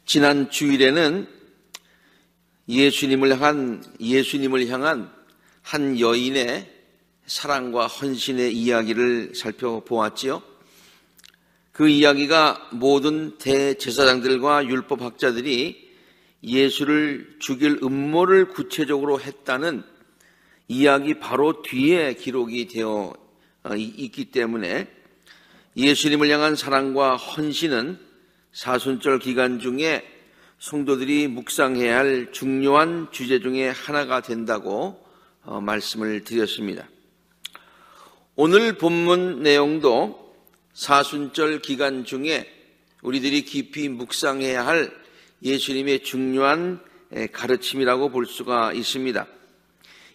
지난 주일에는 예수님을 향한 한 여인의 사랑과 헌신의 이야기를 살펴보았지요. 그 이야기가 모든 대제사장들과 율법학자들이 예수를 죽일 음모를 구체적으로 했다는 이야기 바로 뒤에 기록이 되어 있기 때문에 예수님을 향한 사랑과 헌신은 사순절 기간 중에 성도들이 묵상해야 할 중요한 주제 중에 하나가 된다고 말씀을 드렸습니다. 오늘 본문 내용도 사순절 기간 중에 우리들이 깊이 묵상해야 할 예수님의 중요한 가르침이라고 볼 수가 있습니다.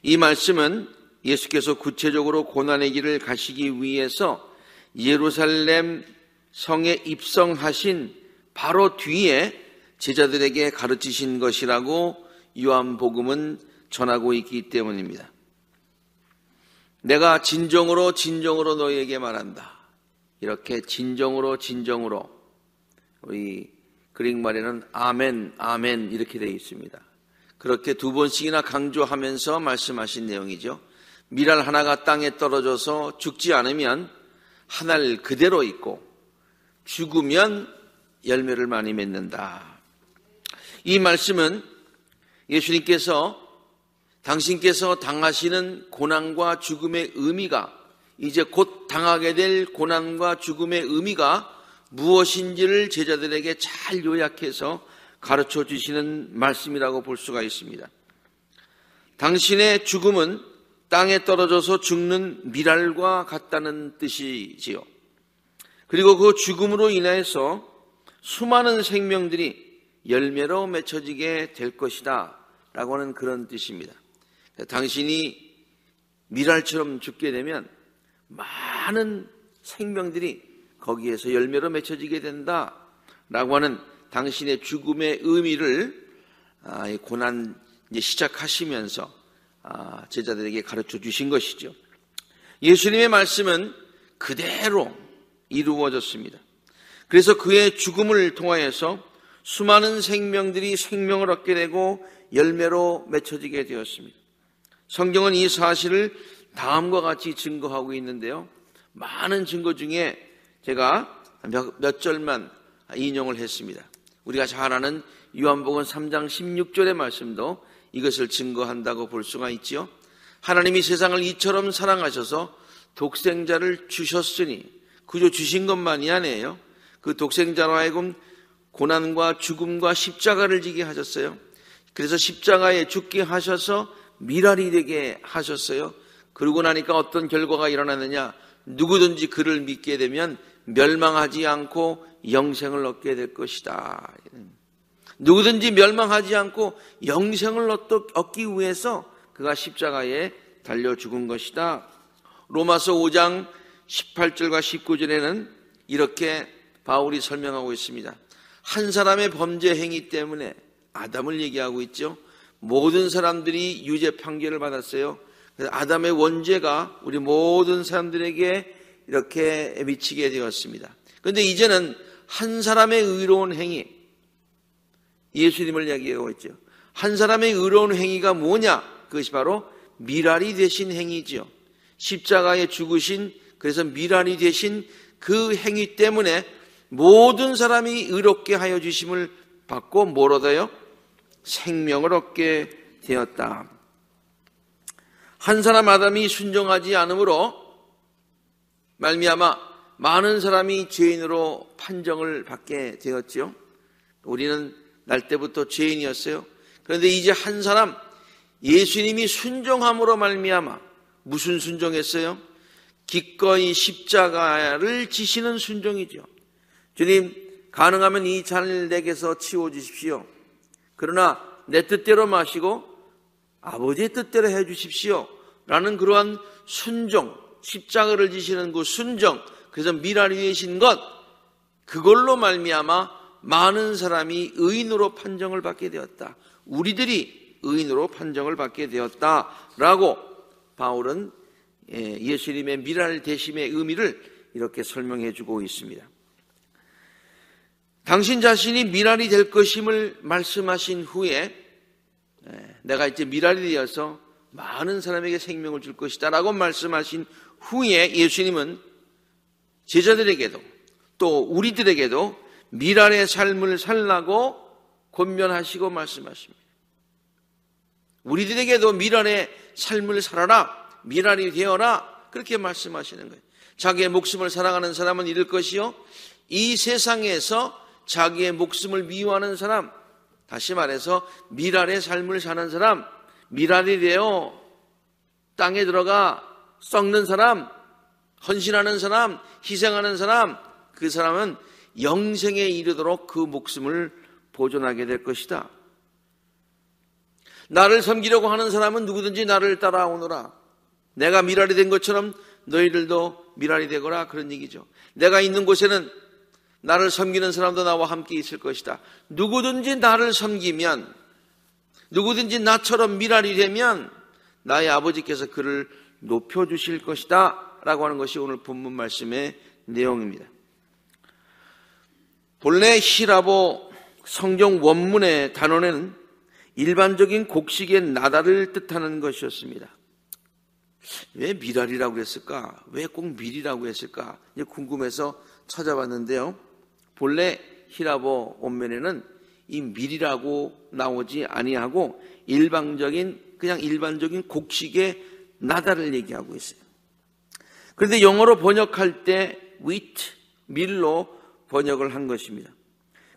이 말씀은 예수께서 구체적으로 고난의 길을 가시기 위해서 예루살렘 성에 입성하신 바로 뒤에 제자들에게 가르치신 것이라고 요한복음은 전하고 있기 때문입니다. 내가 진정으로 너희에게 말한다. 이렇게 진정으로 우리 그릭 말에는 아멘 이렇게 되어 있습니다. 그렇게 두 번씩이나 강조하면서 말씀하신 내용이죠. 밀알 하나가 땅에 떨어져서 죽지 않으면 한 알 그대로 있고 죽으면 열매를 많이 맺는다. 이 말씀은 예수님께서 당신께서 당하시는 고난과 죽음의 의미가, 이제 곧 당하게 될 고난과 죽음의 의미가 무엇인지를 제자들에게 잘 요약해서 가르쳐 주시는 말씀이라고 볼 수가 있습니다. 당신의 죽음은 땅에 떨어져서 죽는 밀알과 같다는 뜻이지요. 그리고 그 죽음으로 인해서 수많은 생명들이 열매로 맺혀지게 될 것이다 라고 하는 그런 뜻입니다. 당신이 밀알처럼 죽게 되면 많은 생명들이 거기에서 열매로 맺혀지게 된다 라고 하는 당신의 죽음의 의미를 고난 시작하시면서 제자들에게 가르쳐 주신 것이죠. 예수님의 말씀은 그대로 이루어졌습니다. 그래서 그의 죽음을 통하여서 수많은 생명들이 생명을 얻게 되고 열매로 맺혀지게 되었습니다. 성경은 이 사실을 다음과 같이 증거하고 있는데요. 많은 증거 중에 제가 몇 절만 인용을 했습니다. 우리가 잘 아는 요한복음 3장 16절의 말씀도 이것을 증거한다고 볼 수가 있지요. 하나님이 세상을 이처럼 사랑하셔서 독생자를 주셨으니, 그저 주신 것만이 아니에요. 그 독생자로 하여금 고난과 죽음과 십자가를 지게 하셨어요. 그래서 십자가에 죽게 하셔서 밀알이 되게 하셨어요. 그러고 나니까 어떤 결과가 일어나느냐? 누구든지 그를 믿게 되면 멸망하지 않고 영생을 얻게 될 것이다. 누구든지 멸망하지 않고 영생을 얻기 위해서 그가 십자가에 달려 죽은 것이다. 로마서 5장 18절과 19절에는 이렇게 바울이 설명하고 있습니다. 한 사람의 범죄 행위 때문에, 아담을 얘기하고 있죠. 모든 사람들이 유죄 판결을 받았어요. 그래서 아담의 원죄가 우리 모든 사람들에게 이렇게 미치게 되었습니다. 그런데 이제는 한 사람의 의로운 행위, 예수님을 얘기하고 있죠. 한 사람의 의로운 행위가 뭐냐? 그것이 바로 밀알이 되신 행위지요. 십자가에 죽으신, 그래서 밀알이 되신 그 행위 때문에 모든 사람이 의롭게 하여 주심을 받고 뭘 얻어요? 생명을 얻게 되었다. 한 사람 아담이 순종하지 않으므로 말미암아 많은 사람이 죄인으로 판정을 받게 되었죠. 우리는 날 때부터 죄인이었어요. 그런데 이제 한 사람, 예수님이 순종함으로 말미암아, 무슨 순종했어요? 기꺼이 십자가를 지시는 순종이죠. 주님, 가능하면 이 잔을 내게서 치워주십시오. 그러나 내 뜻대로 마시고 아버지의 뜻대로 해주십시오 라는 그러한 순종, 십자가를 지시는 그 순종, 그래서 밀알이 되신 것, 그걸로 말미암아 많은 사람이 의인으로 판정을 받게 되었다. 우리들이 의인으로 판정을 받게 되었다라고 바울은 예수님의 밀알 대심의 의미를 이렇게 설명해 주고 있습니다. 당신 자신이 미랄이 될 것임을 말씀하신 후에 내가 이제 미랄이 되어서 많은 사람에게 생명을 줄 것이다 라고 말씀하신 후에 예수님은 제자들에게도 또 우리들에게도 미랄의 삶을 살라고 권면하시고 말씀하십니다. 우리들에게도 미랄의 삶을 살아라, 미랄이 되어라, 그렇게 말씀하시는 거예요. 자기의 목숨을 사랑하는 사람은 잃을 것이요, 이 세상에서 자기의 목숨을 미워하는 사람, 다시 말해서 미랄의 삶을 사는 사람, 미랄이 되어 땅에 들어가 썩는 사람, 헌신하는 사람, 희생하는 사람, 그 사람은 영생에 이르도록 그 목숨을 보존하게 될 것이다. 나를 섬기려고 하는 사람은 누구든지 나를 따라오너라. 내가 미랄이 된 것처럼 너희들도 미랄이 되거라, 그런 얘기죠. 내가 있는 곳에는 나를 섬기는 사람도 나와 함께 있을 것이다. 누구든지 나를 섬기면, 누구든지 나처럼 미랄이 되면 나의 아버지께서 그를 높여주실 것이다 라고 하는 것이 오늘 본문 말씀의 내용입니다. 본래 히라보 성경 원문의 단어는 일반적인 곡식의 나달을 뜻하는 것이었습니다. 왜 미랄이라고 했을까? 왜 꼭 밀이라고 했을까? 궁금해서 찾아봤는데요. 본래 히라보 원문에는 이 밀이라고 나오지 아니하고 그냥 일반적인 곡식의 나달을 얘기하고 있어요. 그런데 영어로 번역할 때 wheat, 밀로 번역을 한 것입니다.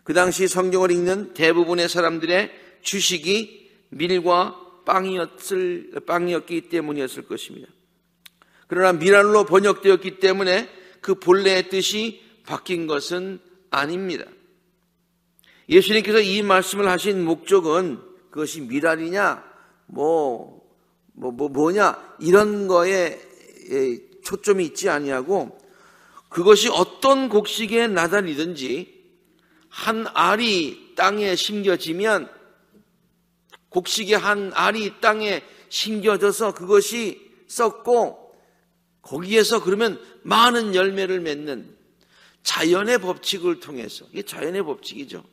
그 당시 성경을 읽는 대부분의 사람들의 주식이 밀과 빵이었기 때문이었을 것입니다. 그러나 미랄로 번역되었기 때문에 그 본래의 뜻이 바뀐 것은 아닙니다. 예수님께서 이 말씀을 하신 목적은 그것이 미랄이냐, 뭐냐, 이런 거에 초점이 있지 아니하고 그것이 어떤 곡식의 나달이든지 한 알이 땅에 심겨지면 곡식의 한 알이 땅에 심겨져서 그것이 썩고 거기에서 그러면 많은 열매를 맺는 자연의 법칙을 통해서, 이게 자연의 법칙이죠.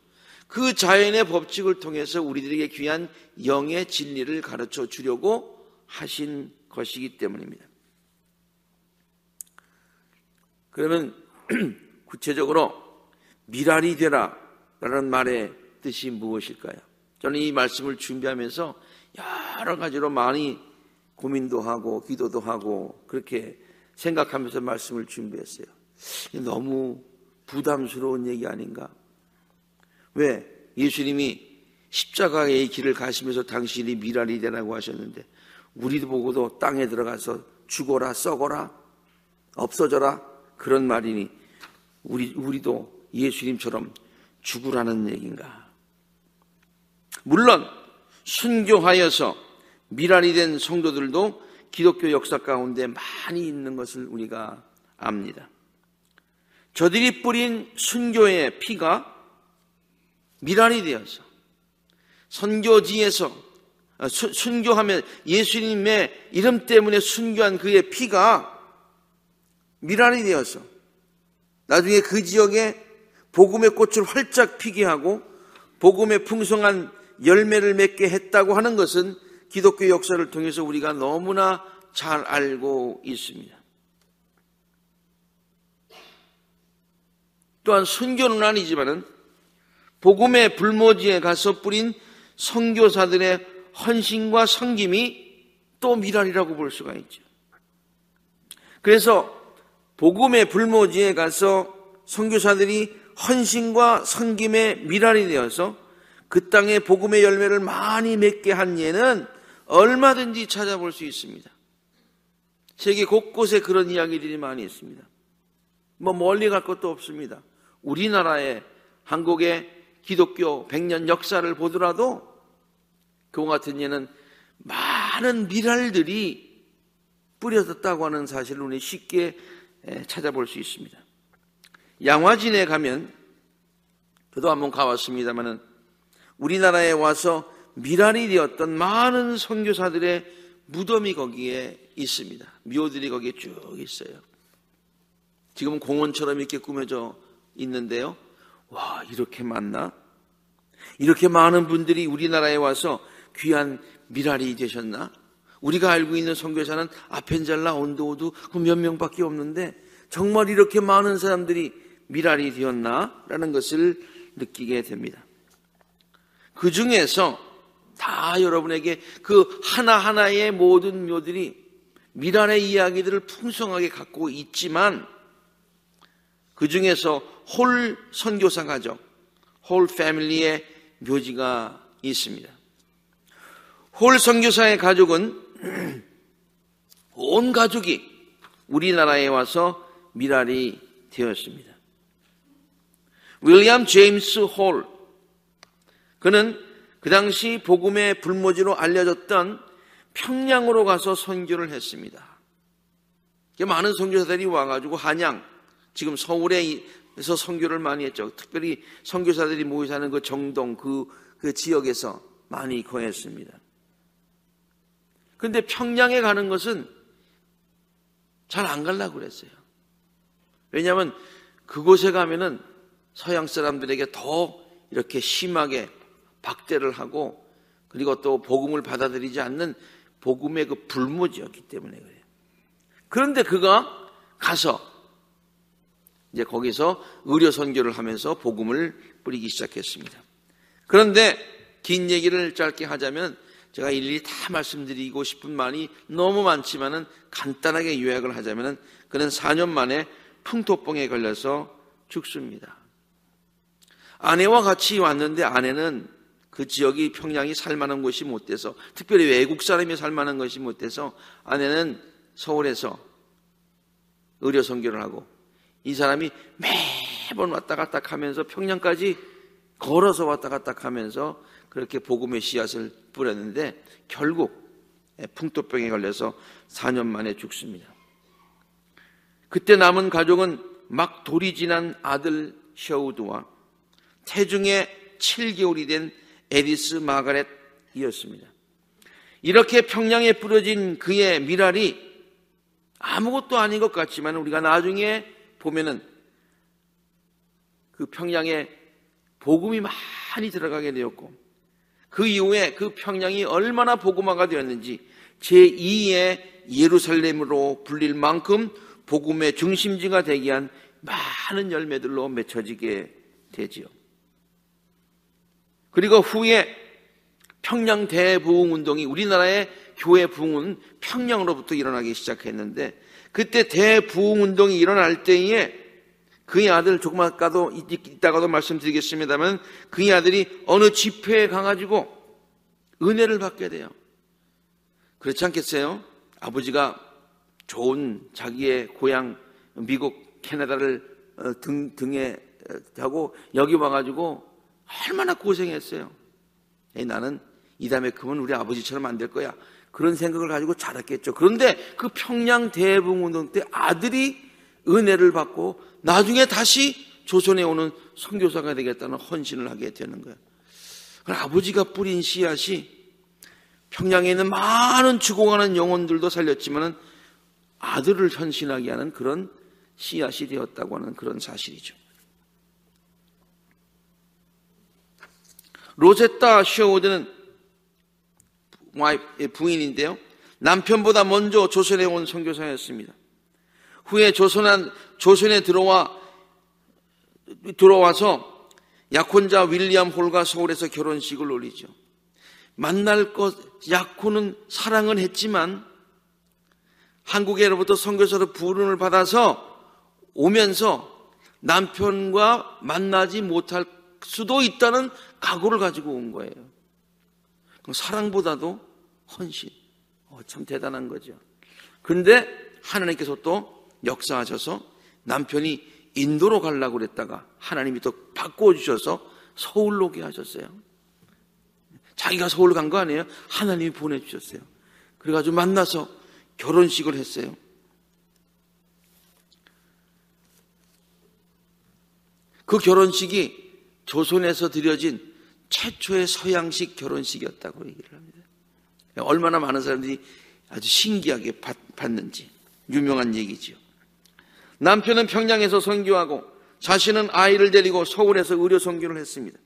그 자연의 법칙을 통해서 우리들에게 귀한 영의 진리를 가르쳐 주려고 하신 것이기 때문입니다. 그러면 구체적으로 미랄이 되라 라는 말의 뜻이 무엇일까요? 저는 이 말씀을 준비하면서 여러 가지로 많이 고민도 하고 기도도 하고 그렇게 생각하면서 말씀을 준비했어요. 너무 부담스러운 얘기 아닌가? 왜? 예수님이 십자가의 길을 가시면서 당신이 미랄이 되라고 하셨는데 우리도 보고도 땅에 들어가서 죽어라, 썩어라, 없어져라 그런 말이니 우리도 예수님처럼 죽으라는 얘기인가? 물론 순교하여서 미랄이 된 성도들도 기독교 역사 가운데 많이 있는 것을 우리가 압니다. 저들이 뿌린 순교의 피가 미랄이 되어서 선교지에서 순교하면 예수님의 이름 때문에 순교한 그의 피가 미랄이 되어서 나중에 그 지역에 복음의 꽃을 활짝 피게 하고 복음의 풍성한 열매를 맺게 했다고 하는 것은 기독교 역사를 통해서 우리가 너무나 잘 알고 있습니다. 또한 순교는 아니지만은 복음의 불모지에 가서 뿌린 선교사들의 헌신과 섬김이 또 미랄이라고 볼 수가 있죠. 그래서 복음의 불모지에 가서 선교사들이 헌신과 섬김의 미랄이 되어서 그 땅에 복음의 열매를 많이 맺게 한 예는 얼마든지 찾아볼 수 있습니다. 세계 곳곳에 그런 이야기들이 많이 있습니다. 멀리 갈 것도 없습니다. 우리나라의 한국의 기독교 100년 역사를 보더라도 그와 같은 예는 많은 미랄들이 뿌려졌다고 하는 사실을 우리 쉽게 찾아볼 수 있습니다. 양화진에 가면 저도 한번 가봤습니다만은 우리나라에 와서 미랄이 되었던 많은 선교사들의 무덤이 거기에 있습니다. 묘들이 거기에 쭉 있어요. 지금은 공원처럼 이렇게 꾸며져 있는데요. 와, 이렇게 많나? 이렇게 많은 분들이 우리나라에 와서 귀한 미랄이 되셨나? 우리가 알고 있는 선교사는 아펜젤라, 온도우드 그 몇 명밖에 없는데 정말 이렇게 많은 사람들이 미랄이 되었나? 라는 것을 느끼게 됩니다. 그 중에서 다 여러분에게 그 하나하나의 모든 묘들이 미랄의 이야기들을 풍성하게 갖고 있지만 그 중에서 홀 선교사 가족, 홀 패밀리의 묘지가 있습니다. 홀 선교사의 가족은 온 가족이 우리나라에 와서 미랄이 되었습니다. 윌리엄 제임스 홀, 그는 그 당시 복음의 불모지로 알려졌던 평양으로 가서 선교를 했습니다. 많은 선교사들이 와가지고 한양, 지금 서울에서 선교를 많이 했죠. 특별히 선교사들이 모여 사는 그 정동 그 지역에서 많이 거했습니다. 그런데 평양에 가는 것은 잘 안 가려고 그랬어요. 왜냐하면 그곳에 가면은 서양 사람들에게 더 이렇게 심하게 박대를 하고 그리고 또 복음을 받아들이지 않는 복음의 그 불모지였기 때문에 그래요. 그런데 그가 가서 이제 거기서 의료 선교를 하면서 복음을 뿌리기 시작했습니다. 그런데 긴 얘기를 짧게 하자면 제가 일일이 다 말씀드리고 싶은 말이 너무 많지만은 간단하게 요약을 하자면은 그는 4년 만에 풍토병에 걸려서 죽습니다. 아내와 같이 왔는데 아내는 그 지역이 평양이 살만한 곳이 못 돼서, 특별히 외국 사람이 살만한 것이 못 돼서 아내는 서울에서 의료 선교를 하고 이 사람이 매번 왔다 갔다 하면서 평양까지 걸어서 왔다 갔다 하면서 그렇게 복음의 씨앗을 뿌렸는데 결국 풍토병에 걸려서 4년 만에 죽습니다. 그때 남은 가족은 막 돌이 지난 아들 셔우드와 태중에 7개월이 된 에디스 마가렛이었습니다. 이렇게 평양에 뿌려진 그의 미랄이 아무것도 아닌 것 같지만 우리가 나중에 보면은 그 평양에 복음이 많이 들어가게 되었고 그 이후에 그 평양이 얼마나 복음화가 되었는지 제2의 예루살렘으로 불릴 만큼 복음의 중심지가 되게 한 많은 열매들로 맺혀지게 되지요. 그리고 후에 평양 대부흥운동이, 우리나라의 교회 부흥은 평양으로부터 일어나기 시작했는데 그때 대부흥운동이 일어날 때에 그의 아들, 조금 아까도 이따가도 말씀드리겠습니다만 그의 아들이 어느 집회에 가가지고 은혜를 받게 돼요. 그렇지 않겠어요? 아버지가 좋은 자기의 고향 미국 캐나다를 등에 하고 여기 와가지고 얼마나 고생했어요. 나는 이 다음에 크면 우리 아버지처럼 안 될 거야, 그런 생각을 가지고 자랐겠죠. 그런데 그 평양 대부흥운동 때 아들이 은혜를 받고 나중에 다시 조선에 오는 선교사가 되겠다는 헌신을 하게 되는 거예요. 아버지가 뿌린 씨앗이 평양에 있는 많은 죽어가는 영혼들도 살렸지만 아들을 헌신하게 하는 그런 씨앗이 되었다고 하는 그런 사실이죠. 로제타 셔우드는 부인인데요, 남편보다 먼저 조선에 온 선교사였습니다. 후에 조선에 들어와서 약혼자 윌리엄 홀과 서울에서 결혼식을 올리죠. 만날 것, 약혼은 사랑은 했지만 한국에로부터 선교사로 부름을 받아서 오면서 남편과 만나지 못할 수도 있다는 각오를 가지고 온 거예요. 사랑보다도 헌신, 참 대단한 거죠. 그런데 하나님께서 또 역사하셔서 남편이 인도로 가려고 그랬다가 하나님이 또 바꿔주셔서 서울로 오게 하셨어요. 자기가 서울 간 거 아니에요? 하나님이 보내주셨어요. 그래가지고 만나서 결혼식을 했어요. 그 결혼식이 조선에서 드려진 최초의 서양식 결혼식이었다고 얘기를 합니다. 얼마나 많은 사람들이 아주 신기하게 봤는지 유명한 얘기죠. 남편은 평양에서 선교하고 자신은 아이를 데리고 서울에서 의료 선교를 했습니다.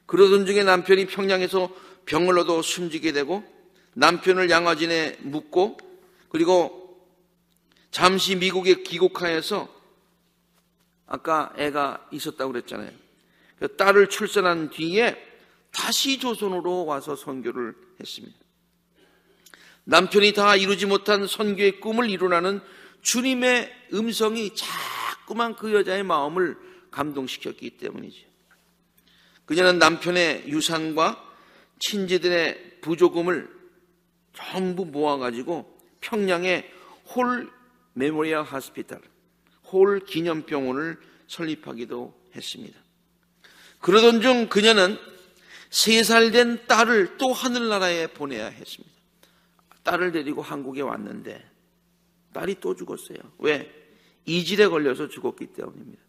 그러던 중에 남편이 평양에서 병을 얻어 숨지게 되고 남편을 양화진에 묻고 그리고 잠시 미국에 귀국하여서 아까 애가 있었다고 그랬잖아요. 딸을 출산한 뒤에 다시 조선으로 와서 선교를 했습니다. 남편이 다 이루지 못한 선교의 꿈을 이루라는 주님의 음성이 자꾸만 그 여자의 마음을 감동시켰기 때문이죠. 그녀는 남편의 유산과 친지들의 부조금을 전부 모아가지고 평양의 홀 메모리얼 하스피탈, 홀 기념병원을 설립하기도 했습니다. 그러던 중 그녀는 3살 된 딸을 또 하늘나라에 보내야 했습니다. 딸을 데리고 한국에 왔는데 딸이 또 죽었어요. 왜? 이질에 걸려서 죽었기 때문입니다.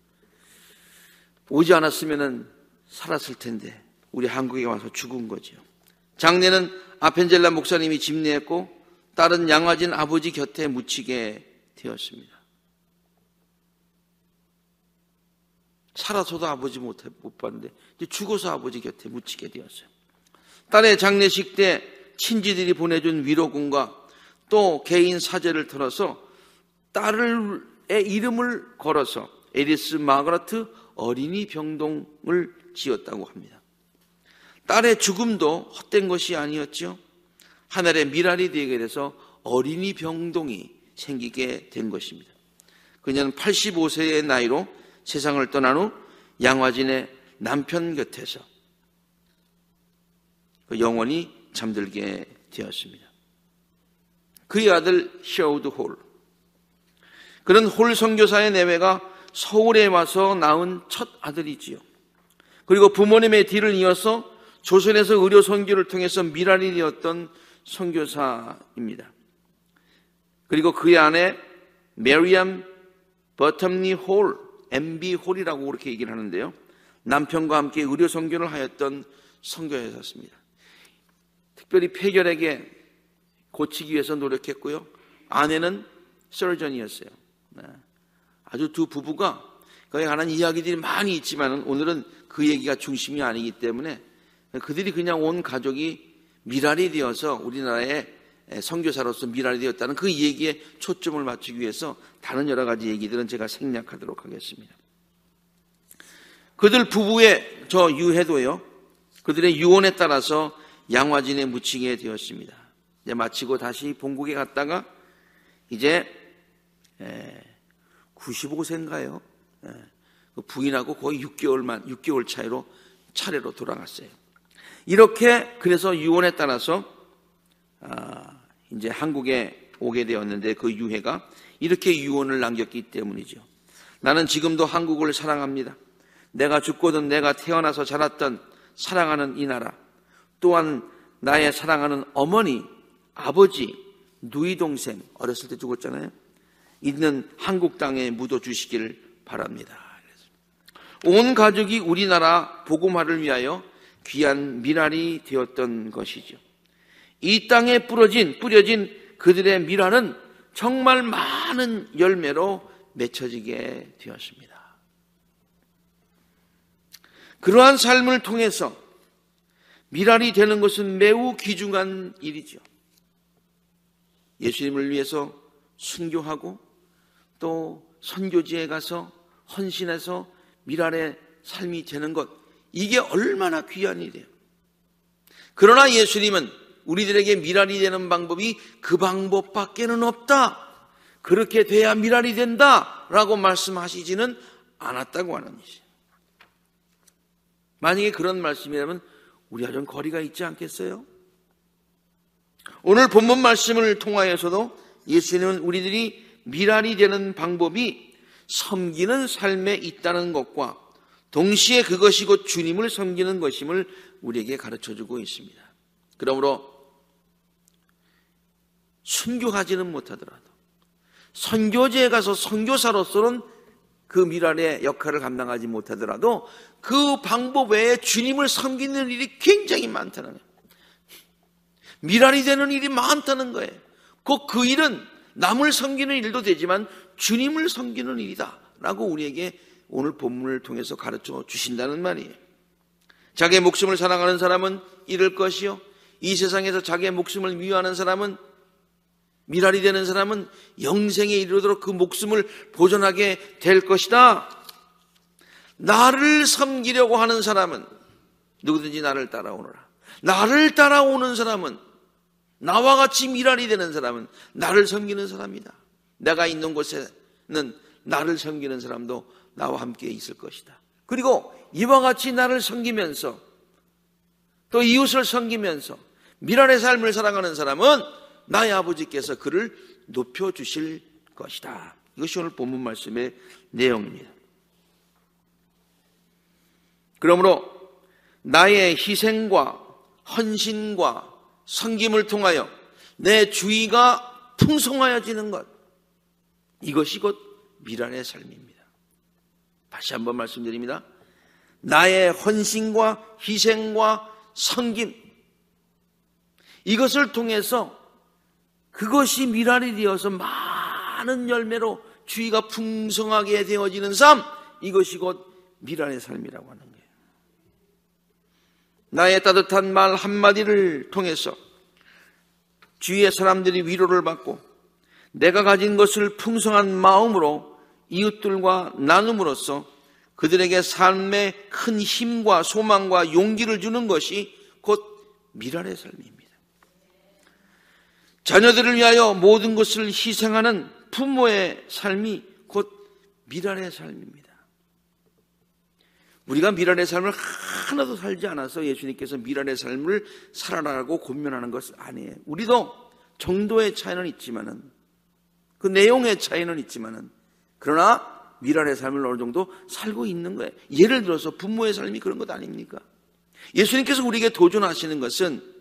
오지 않았으면 살았을 텐데 우리 한국에 와서 죽은 거죠. 장례는 아펜젤라 목사님이 집례했고 딸은 양화진 아버지 곁에 묻히게 되었습니다. 살아서도 아버지 못 봤는데 이제 죽어서 아버지 곁에 묻히게 되었어요. 딸의 장례식 때 친지들이 보내준 위로금과 또 개인 사제를 털어서 딸의 이름을 걸어서 에리스 마그라트 어린이 병동을 지었다고 합니다. 딸의 죽음도 헛된 것이 아니었죠. 하늘의 미랄이 되게 돼서 어린이 병동이 생기게 된 것입니다. 그녀는 85세의 나이로 세상을 떠난 후 양화진의 남편 곁에서 영원히 잠들게 되었습니다. 그의 아들 셔우드 홀, 그는 홀 선교사의 내외가 서울에 와서 낳은 첫 아들이지요. 그리고 부모님의 뒤를 이어서 조선에서 의료 선교를 통해서 미랄이 되었던 선교사입니다. 그리고 그의 아내 메리엄 버텀니 홀, MB 홀이라고 그렇게 얘기를 하는데요. 남편과 함께 의료 선교를 하였던 선교사였습니다. 특별히 폐결핵에 고치기 위해서 노력했고요. 아내는 서전이었어요. 아주 두 부부가 그에 관한 이야기들이 많이 있지만 오늘은 그 얘기가 중심이 아니기 때문에 그들이 그냥 온 가족이 미랄이 되어서 우리나라의 선교사로서 미랄이 되었다는 그 얘기에 초점을 맞추기 위해서 다른 여러 가지 얘기들은 제가 생략하도록 하겠습니다. 그들 부부의 저 유해도요, 그들의 유언에 따라서 양화진에 묻히게 되었습니다. 이제 마치고 다시 본국에 갔다가 이제 95세인가요? 부인하고 거의 6개월 차이로 차례로 돌아갔어요. 이렇게 그래서 유언에 따라서 이제 한국에 오게 되었는데 그 유해가 이렇게 유언을 남겼기 때문이죠. 나는 지금도 한국을 사랑합니다. 내가 죽고든 내가 태어나서 자랐던 사랑하는 이 나라, 또한 나의 사랑하는 어머니, 아버지, 누이 동생, 어렸을 때 죽었잖아요. 있는 한국 땅에 묻어주시기를 바랍니다. 온 가족이 우리나라 복음화를 위하여 귀한 미랄이 되었던 것이죠. 이 땅에 뿌려진 그들의 미랄은 정말 많은 열매로 맺혀지게 되었습니다. 그러한 삶을 통해서 미랄이 되는 것은 매우 귀중한 일이죠. 예수님을 위해서 순교하고 또 선교지에 가서 헌신해서 미랄의 삶이 되는 것, 이게 얼마나 귀한 일이에요. 그러나 예수님은 우리들에게 미랄이 되는 방법이 그 방법밖에는 없다, 그렇게 돼야 미랄이 된다라고 말씀하시지는 않았다고 하는 것이죠. 만약에 그런 말씀이라면 우리와 좀 거리가 있지 않겠어요? 오늘 본문 말씀을 통하여서도 예수님은 우리들이 미랄이 되는 방법이 섬기는 삶에 있다는 것과 동시에 그것이 곧 주님을 섬기는 것임을 우리에게 가르쳐주고 있습니다. 그러므로 순교하지는 못하더라도 선교지에 가서 선교사로서는 그 미랄의 역할을 감당하지 못하더라도 그 방법 외에 주님을 섬기는 일이 굉장히 많다는 거예요. 미랄이 되는 일이 많다는 거예요. 꼭 그 일은 남을 섬기는 일도 되지만 주님을 섬기는 일이다 라고 우리에게 오늘 본문을 통해서 가르쳐 주신다는 말이에요. 자기의 목숨을 사랑하는 사람은 잃을 것이요, 이 세상에서 자기의 목숨을 미워하는 사람은, 미랄이 되는 사람은 영생에 이르도록 그 목숨을 보존하게 될 것이다. 나를 섬기려고 하는 사람은 누구든지 나를 따라오너라. 나를 따라오는 사람은, 나와 같이 미랄이 되는 사람은 나를 섬기는 사람이다. 내가 있는 곳에는 나를 섬기는 사람도 나와 함께 있을 것이다. 그리고 이와 같이 나를 섬기면서 또 이웃을 섬기면서 미랄의 삶을 살아가는 사람은 나의 아버지께서 그를 높여주실 것이다. 이것이 오늘 본문 말씀의 내용입니다. 그러므로 나의 희생과 헌신과 섬김을 통하여 내 주의가 풍성하여지는 것, 이것이 곧 미랄의 삶입니다. 다시 한번 말씀드립니다. 나의 헌신과 희생과 섬김, 이것을 통해서 그것이 미랄이 되어서 많은 열매로 주의가 풍성하게 되어지는 삶, 이것이 곧 미랄의 삶이라고 하는 거예요. 나의 따뜻한 말 한마디를 통해서 주위의 사람들이 위로를 받고 내가 가진 것을 풍성한 마음으로 이웃들과 나눔으로써 그들에게 삶에 큰 힘과 소망과 용기를 주는 것이 곧 미랄의 삶입니다. 자녀들을 위하여 모든 것을 희생하는 부모의 삶이 곧 미랄의 삶입니다. 우리가 미랄의 삶을 하나도 살지 않아서 예수님께서 미랄의 삶을 살아라고 권면하는 것은 아니에요. 우리도 정도의 차이는 있지만은, 그 내용의 차이는 있지만은, 그러나 미랄의 삶을 어느 정도 살고 있는 거예요. 예를 들어서 부모의 삶이 그런 것 아닙니까? 예수님께서 우리에게 도전하시는 것은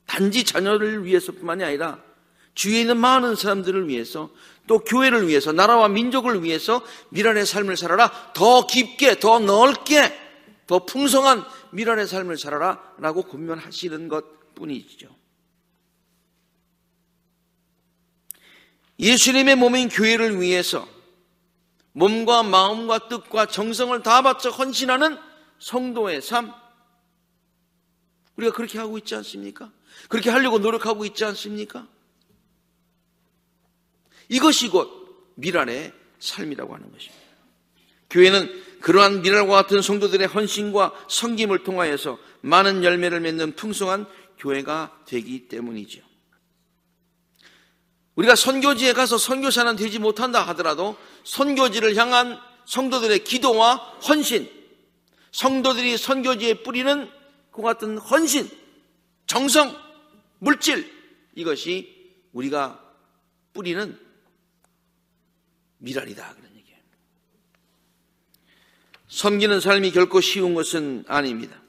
단지 자녀를 위해서뿐만이 아니라 주위에 있는 많은 사람들을 위해서, 또 교회를 위해서, 나라와 민족을 위해서 미랄의 삶을 살아라, 더 깊게, 더 넓게, 더 풍성한 미랄의 삶을 살아라 라고 권면하시는 것 뿐이죠. 예수님의 몸인 교회를 위해서 몸과 마음과 뜻과 정성을 다 바쳐 헌신하는 성도의 삶, 우리가 그렇게 하고 있지 않습니까? 그렇게 하려고 노력하고 있지 않습니까? 이것이 곧 미랄의 삶이라고 하는 것입니다. 교회는 그러한 미랄과 같은 성도들의 헌신과 섬김을 통하여서 많은 열매를 맺는 풍성한 교회가 되기 때문이죠. 우리가 선교지에 가서 선교사는 되지 못한다 하더라도 선교지를 향한 성도들의 기도와 헌신, 성도들이 선교지에 뿌리는 그 같은 헌신, 정성, 물질, 이것이 우리가 뿌리는 미랄이다, 그런 얘기예요. 섬기는 삶이 결코 쉬운 것은 아닙니다.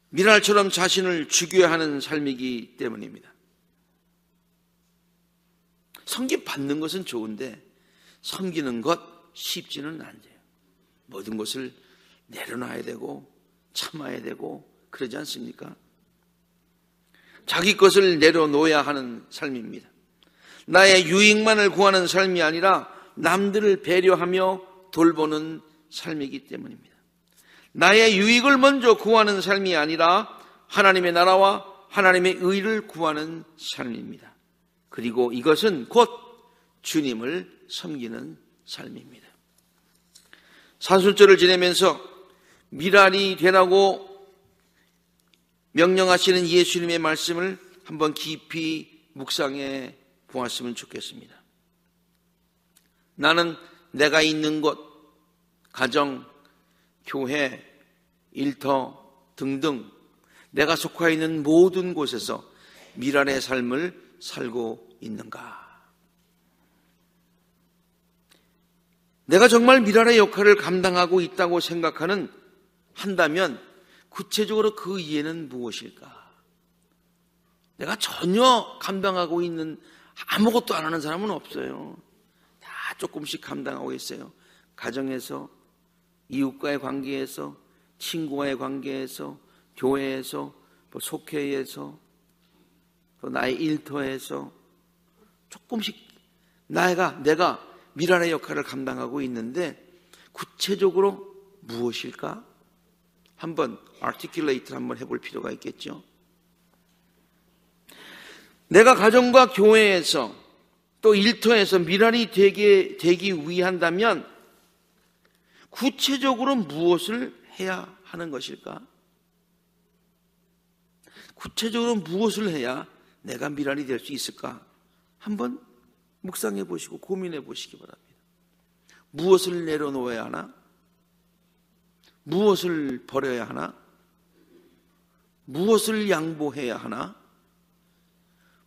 미랄처럼 자신을 죽여야 하는 삶이기 때문입니다. 섬김 받는 것은 좋은데 섬기는 것 쉽지는 않아요. 모든 것을 내려놔야 되고 참아야 되고 그러지 않습니까? 자기 것을 내려놓아야 하는 삶입니다. 나의 유익만을 구하는 삶이 아니라 남들을 배려하며 돌보는 삶이기 때문입니다. 나의 유익을 먼저 구하는 삶이 아니라 하나님의 나라와 하나님의 의를 구하는 삶입니다. 그리고 이것은 곧 주님을 섬기는 삶입니다. 산술절을 지내면서 미랄이 되라고 명령하시는 예수님의 말씀을 한번 깊이 묵상해 보았으면 좋겠습니다. 나는 내가 있는 곳, 가정, 교회, 일터 등등 내가 속해 있는 모든 곳에서 미랄의 삶을 살고 있는가? 내가 정말 미랄의 역할을 감당하고 있다고 한다면 구체적으로 그 이해는 무엇일까? 내가 전혀 감당하고 있는, 아무것도 안 하는 사람은 없어요. 다 조금씩 감당하고 있어요. 가정에서, 이웃과의 관계에서, 친구와의 관계에서, 교회에서, 속회에서, 또 나의 일터에서 조금씩 내가 미랄의 역할을 감당하고 있는데 구체적으로 무엇일까? 한번 articulate를 한번 해볼 필요가 있겠죠. 내가 가정과 교회에서 또 일터에서 미랄이 되기 위한다면 구체적으로 무엇을 해야 하는 것일까? 구체적으로 무엇을 해야 내가 미랄이 될 수 있을까? 한번 묵상해 보시고 고민해 보시기 바랍니다. 무엇을 내려놓아야 하나? 무엇을 버려야 하나? 무엇을 양보해야 하나?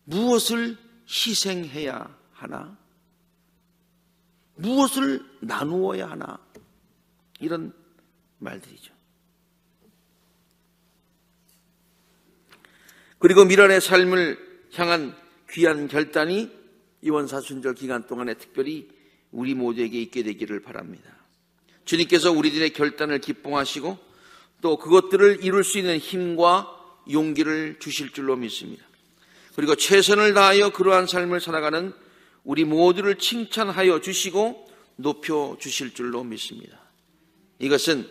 무엇을 희생해야 하나? 무엇을 나누어야 하나? 이런 말들이죠. 그리고 미랄의 삶을 향한 귀한 결단이 이번 사순절 기간 동안에 특별히 우리 모두에게 있게 되기를 바랍니다. 주님께서 우리들의 결단을 기뻐하시고 또 그것들을 이룰 수 있는 힘과 용기를 주실 줄로 믿습니다. 그리고 최선을 다하여 그러한 삶을 살아가는 우리 모두를 칭찬하여 주시고 높여 주실 줄로 믿습니다. 이것은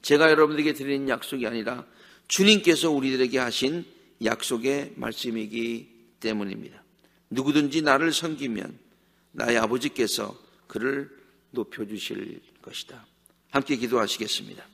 제가 여러분들에게 드리는 약속이 아니라 주님께서 우리들에게 하신 약속의 말씀이기 때문입니다. 누구든지 나를 섬기면 나의 아버지께서 그를 높여주실 것이다. 함께 기도하시겠습니다.